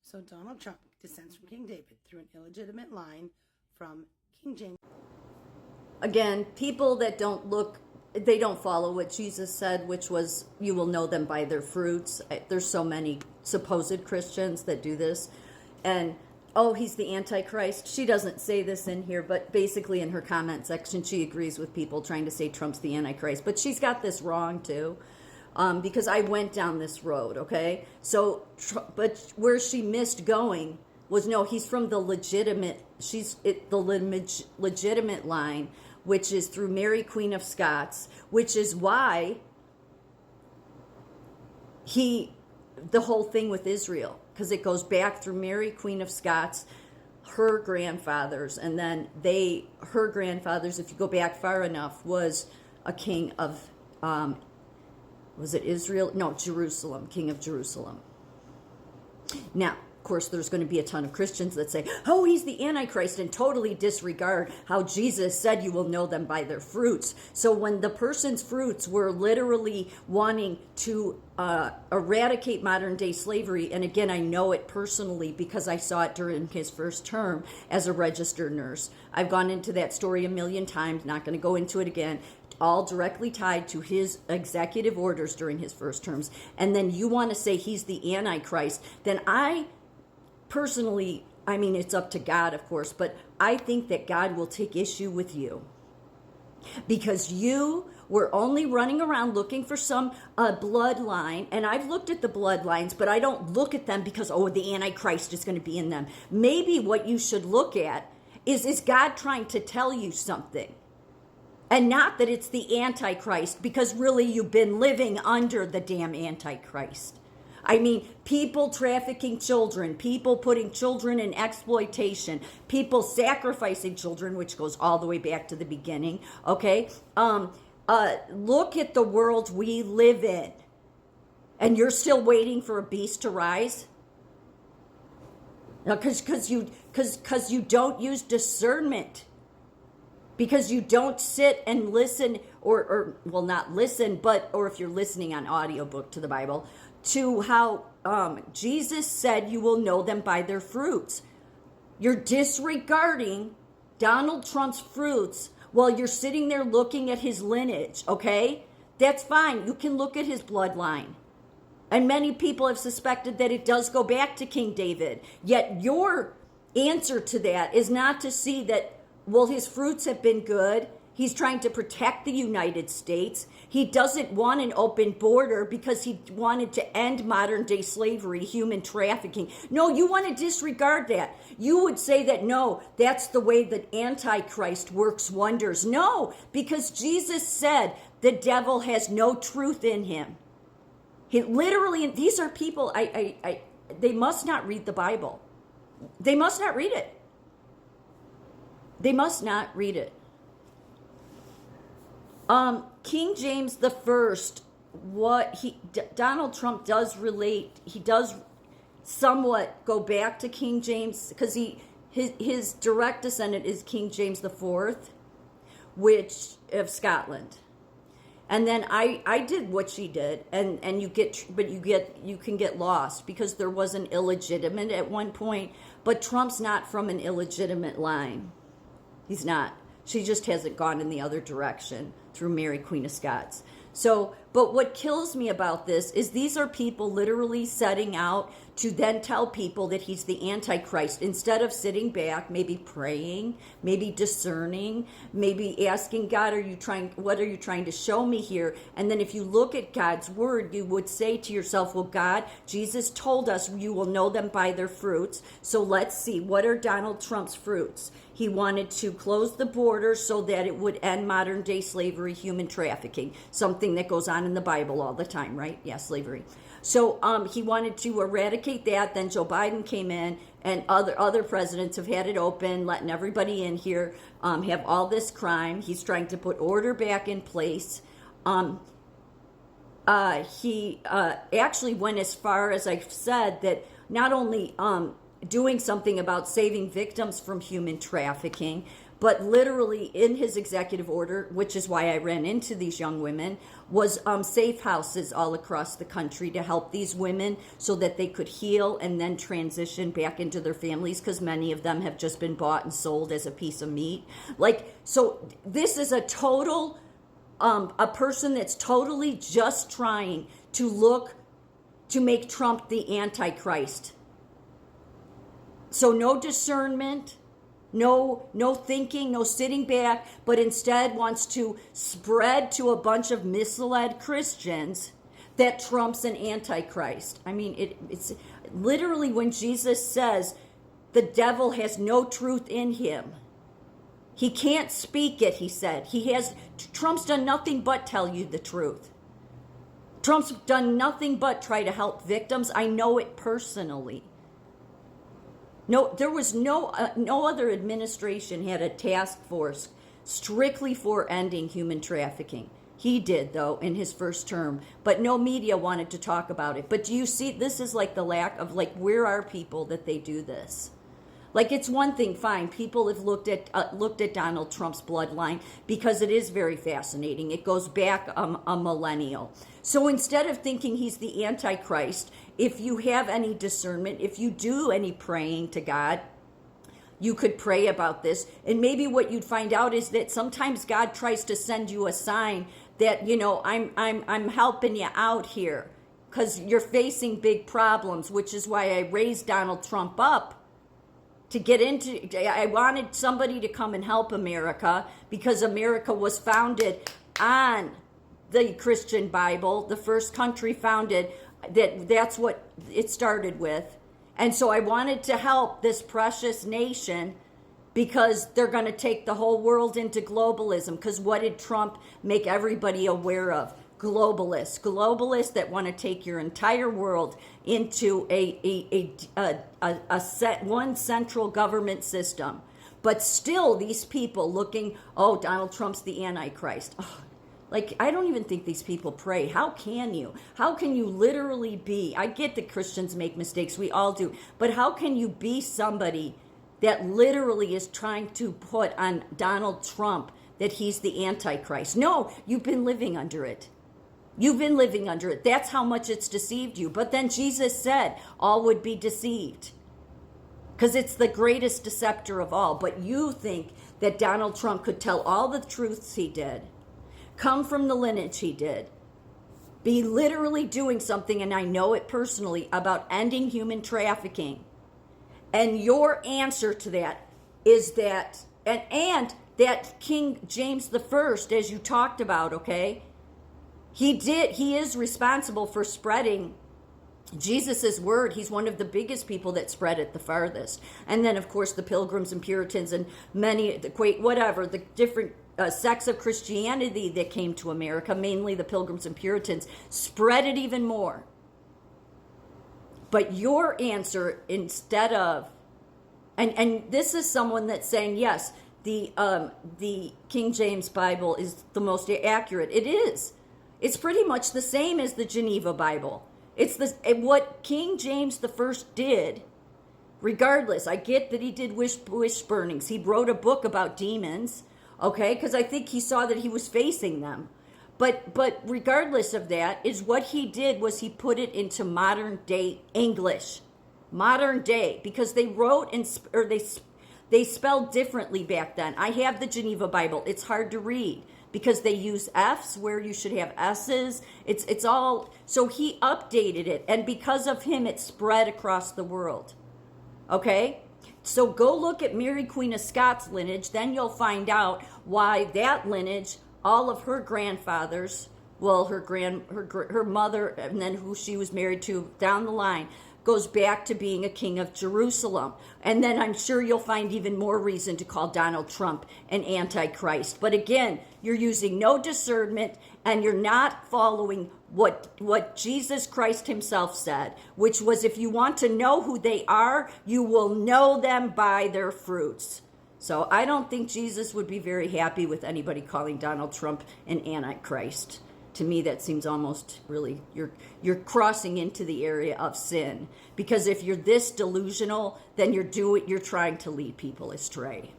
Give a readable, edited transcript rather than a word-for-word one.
So Donald Trump descends from King David through an illegitimate line from King James. Again, people that they don't follow what Jesus said, which was, you will know them by their fruits. There's so many supposed Christians that do this. And, oh, he's the Antichrist. She doesn't say this in here, but basically in her comment section, she agrees with people trying to say Trump's the Antichrist. But she's got this wrong, too. Because I went down this road, okay? So, but where she missed going was, no, he's from the legitimate line, which is through Mary, Queen of Scots, which is why the whole thing with Israel, because it goes back through Mary, Queen of Scots, her grandfathers, and then her grandfathers, if you go back far enough, was a king of, was it Israel? No, Jerusalem, king of Jerusalem. Now, of course, there's going to be a ton of Christians that say, oh, he's the Antichrist, and totally disregard how Jesus said you will know them by their fruits. So when the person's fruits were literally wanting to eradicate modern day slavery, and again, I know it personally because I saw it during his first term as a registered nurse. I've gone into that story a million times, not going to go into it again. All directly tied to his executive orders during his first terms. And then you want to say he's the Antichrist, then I personally, I mean, it's up to God, of course, but I think that God will take issue with you. Because you were only running around looking for some bloodline, and I've looked at the bloodlines, but I don't look at them because, oh, the Antichrist is going to be in them. Maybe what you should look at is God trying to tell you something? And not that it's the Antichrist, because really you've been living under the damn Antichrist. I mean, people trafficking children, people putting children in exploitation, people sacrificing children, which goes all the way back to the beginning, okay? Look at the world we live in. And you're still waiting for a beast to rise? No, because you don't use discernment. Because you don't sit and listen, or well, not listen, or if you're listening on audiobook to the Bible, to how Jesus said you will know them by their fruits. You're disregarding Donald Trump's fruits while you're sitting there looking at his lineage, okay? That's fine. You can look at his bloodline. And many people have suspected that it does go back to King David. Yet your answer to that is not to see that, well, his fruits have been good. He's trying to protect the United States. He doesn't want an open border because he wanted to end modern day slavery, human trafficking. No, you want to disregard that. You would say that, no, that's the way that Antichrist works wonders. No, because Jesus said the devil has no truth in him. He literally, these are people, they must not read the Bible. They must not read it. They must not read it. King James the First, Donald Trump does relate. He does somewhat go back to King James because his direct descendant is King James the Fourth, which of Scotland. And then I did what she did, and you can get lost because there was an illegitimate at one point, but Trump's not from an illegitimate line. He's not. She just hasn't gone in the other direction through Mary, Queen of Scots. So, but what kills me about this is these are people literally setting out to then tell people that he's the Antichrist instead of sitting back, maybe praying, maybe discerning, maybe asking God, what are you trying to show me here? And then if you look at God's word, you would say to yourself, well, God, Jesus told us you will know them by their fruits. So let's see, what are Donald Trump's fruits? He wanted to close the border so that it would end modern day slavery, human trafficking, something that goes on in the Bible all the time, right? Yeah, slavery. So he wanted to eradicate that. Then Joe Biden came in, and other presidents have had it open, letting everybody in here, have all this crime. He's trying to put order back in place. He actually went as far as I've said that not only doing something about saving victims from human trafficking, but literally in his executive order, which is why I ran into these young women, was safe houses all across the country to help these women so that they could heal and then transition back into their families, because many of them have just been bought and sold as a piece of meat. Like, so this is a total, a person that's totally just trying to make Trump the Antichrist. So no discernment, no thinking, no sitting back, but instead wants to spread to a bunch of misled Christians that Trump's an Antichrist. I mean, it's literally when Jesus says the devil has no truth in him. He can't speak it, he said. Trump's done nothing but tell you the truth. Trump's done nothing but try to help victims. I know it personally. No, there was no other administration had a task force strictly for ending human trafficking. He did, though, in his first term, but no media wanted to talk about it. But do you see, this is like the lack of, like, where are people that they do this? Like, it's one thing, fine, people have looked at Donald Trump's bloodline because it is very fascinating. It goes back a millennial. So instead of thinking he's the Antichrist, if you have any discernment, if you do any praying to God, you could pray about this. And maybe what you'd find out is that sometimes God tries to send you a sign that, you know, I'm helping you out here because you're facing big problems, which is why I raised Donald Trump up. To get into, I wanted somebody to come and help America because America was founded on the Christian Bible, the first country founded, that's what it started with. And so I wanted to help this precious nation because they're going to take the whole world into globalism. Because what did Trump make everybody aware of? Globalists that want to take your entire world into a set one central government system. But still, these people looking, oh, Donald Trump's the Antichrist. Oh, like, I don't even think these people pray. How can you? How can you literally be? I get that Christians make mistakes. We all do. But how can you be somebody that literally is trying to put on Donald Trump that he's the Antichrist? No, you've been living under it. You've been living under it. That's how much it's deceived you. But then Jesus said all would be deceived because it's the greatest deceptor of all. But you think that Donald Trump could tell all the truths he did, come from the lineage he did, be literally doing something, and I know it personally, about ending human trafficking. And your answer to that is that, and that King James the First, as you talked about, okay? He is responsible for spreading Jesus's word. He's one of the biggest people that spread it the farthest. And then, of course, the Pilgrims and Puritans and the different sects of Christianity that came to America, mainly the Pilgrims and Puritans, spread it even more. But your answer, instead of, and this is someone that's saying, yes, the King James Bible is the most accurate. It is. It's pretty much the same as the Geneva Bible. It's what King James the First did. Regardless, I get that he did wish burnings. He wrote a book about demons, okay? Because I think he saw that he was facing them. But regardless of that, is what he did was he put it into modern day English, modern day, because they wrote they spelled differently back then. I have the Geneva Bible. It's hard to read because they use F's where you should have S's. It's all, so he updated it, and because of him, it spread across the world. Okay? So go look at Mary Queen of Scots lineage, then you'll find out why that lineage, all of her grandfathers, well, her mother, and then who she was married to down the line, goes back to being a king of Jerusalem. And then I'm sure you'll find even more reason to call Donald Trump an Antichrist. But again, you're using no discernment, and you're not following what Jesus Christ himself said, which was, if you want to know who they are, you will know them by their fruits. So I don't think Jesus would be very happy with anybody calling Donald Trump an Antichrist. To me, that seems almost really, you're crossing into the area of sin. Because if you're this delusional, then you're trying to lead people astray.